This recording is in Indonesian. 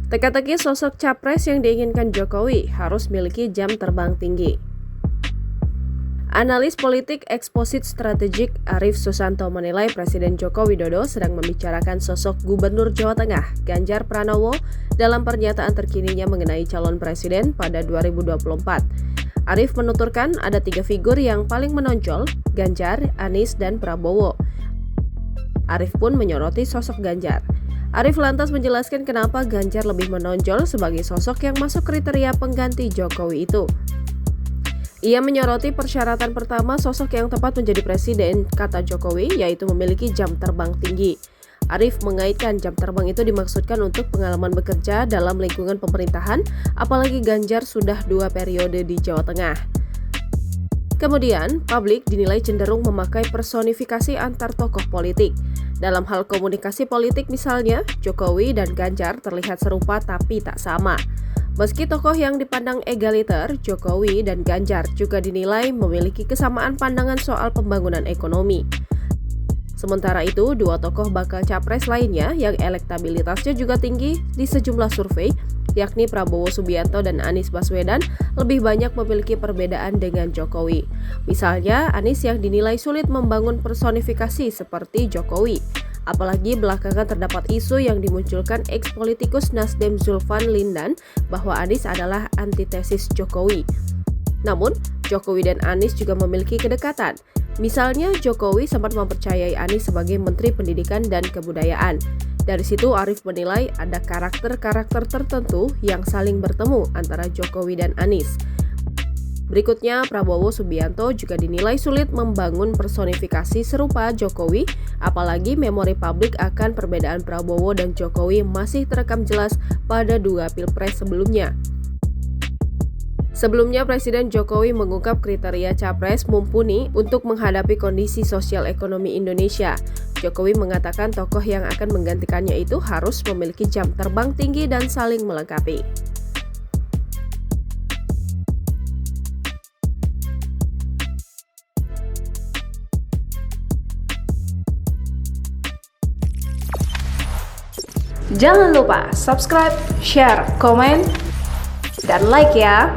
Teka-teki sosok capres yang diinginkan Jokowi harus miliki jam terbang tinggi. Analis politik Exposit Strategik Arief Susanto menilai Presiden Joko Widodo sedang membicarakan sosok Gubernur Jawa Tengah, Ganjar Pranowo, dalam pernyataan terkininya mengenai calon presiden pada 2024. Arief menuturkan ada 3 figur yang paling menonjol, Ganjar, Anies, dan Prabowo. Arief pun menyoroti sosok Ganjar. Arief lantas menjelaskan kenapa Ganjar lebih menonjol sebagai sosok yang masuk kriteria pengganti Jokowi itu. Ia menyoroti persyaratan pertama sosok yang tepat menjadi presiden, kata Jokowi, yaitu memiliki jam terbang tinggi. Arief mengaitkan jam terbang itu dimaksudkan untuk pengalaman bekerja dalam lingkungan pemerintahan, apalagi Ganjar sudah 2 periode di Jawa Tengah. Kemudian, publik dinilai cenderung memakai personifikasi antar tokoh politik. Dalam hal komunikasi politik misalnya, Jokowi dan Ganjar terlihat serupa tapi tak sama. Meski tokoh yang dipandang egaliter, Jokowi dan Ganjar juga dinilai memiliki kesamaan pandangan soal pembangunan ekonomi. Sementara itu, 2 tokoh bakal capres lainnya yang elektabilitasnya juga tinggi di sejumlah survei, yakni Prabowo Subianto dan Anies Baswedan, lebih banyak memiliki perbedaan dengan Jokowi. Misalnya, Anies yang dinilai sulit membangun personifikasi seperti Jokowi. Apalagi belakangan terdapat isu yang dimunculkan ex-politikus Nasdem Zulfan Lindan bahwa Anies adalah antitesis Jokowi. Namun, Jokowi dan Anies juga memiliki kedekatan. Misalnya, Jokowi sempat mempercayai Anies sebagai Menteri Pendidikan dan Kebudayaan. Dari situ, Arief menilai ada karakter-karakter tertentu yang saling bertemu antara Jokowi dan Anies. Berikutnya, Prabowo Subianto juga dinilai sulit membangun personifikasi serupa Jokowi, apalagi memori publik akan perbedaan Prabowo dan Jokowi masih terekam jelas pada 2 pilpres sebelumnya. Sebelumnya, Presiden Jokowi mengungkap kriteria capres mumpuni untuk menghadapi kondisi sosial ekonomi Indonesia. Jokowi mengatakan tokoh yang akan menggantikannya itu harus memiliki jam terbang tinggi dan saling melengkapi. Jangan lupa subscribe, share, komen, dan like ya!